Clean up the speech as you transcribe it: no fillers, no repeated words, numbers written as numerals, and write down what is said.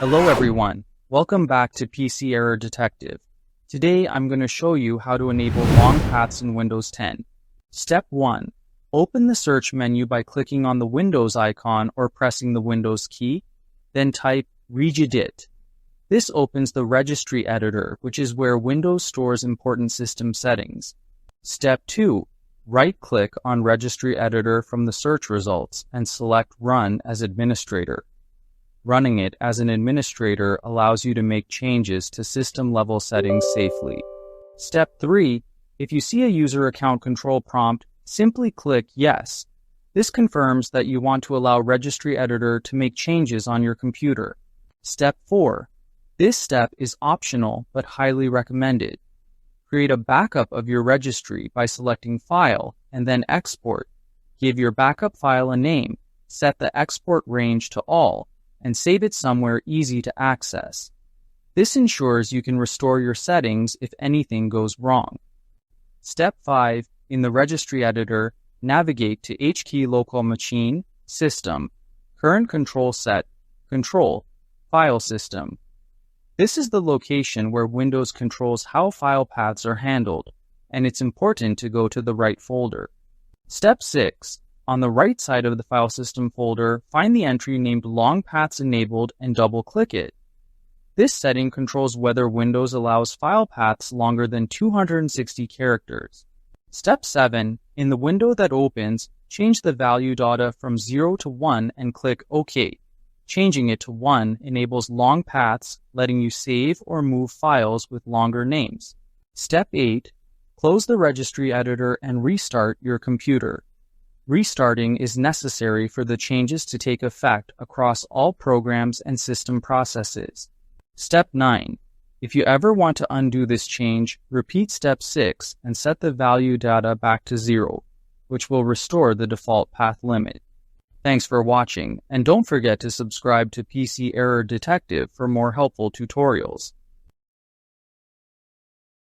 Hello everyone, welcome back to PC Error Detective. Today I'm going to show you how to enable long paths in Windows 10. Step 1. Open the search menu by clicking on the Windows icon or pressing the Windows key, then type Regedit. This opens the Registry Editor, which is where Windows stores important system settings. Step 2. Right-click on Registry Editor from the search results and select Run as Administrator. Running it as an administrator allows you to make changes to system-level settings safely. Step 3. If you see a user account control prompt, simply click Yes. This confirms that you want to allow Registry Editor to make changes on your computer. Step 4. This step is optional but highly recommended. Create a backup of your registry by selecting File and then Export. Give your backup file a name, set the export range to All, and save it somewhere easy to access. This ensures you can restore your settings if anything goes wrong. Step 5. In the Registry Editor, navigate to HKey Local Machine, System, Current Control Set, Control, File System. This is the location where Windows controls how file paths are handled, and it's important to go to the right folder. Step 6. On the right side of the file system folder, find the entry named LongPathsEnabled and double-click it. This setting controls whether Windows allows file paths longer than 260 characters. Step 7. In the window that opens, change the value data from 0 to 1 and click OK. Changing it to 1 enables long paths, letting you save or move files with longer names. Step 8. Close the Registry Editor and restart your computer. Restarting is necessary for the changes to take effect across all programs and system processes. Step 9. If you ever want to undo this change, repeat Step 6 and set the value data back to 0, which will restore the default path limit. Thanks for watching, and don't forget to subscribe to PC Error Detective for more helpful tutorials.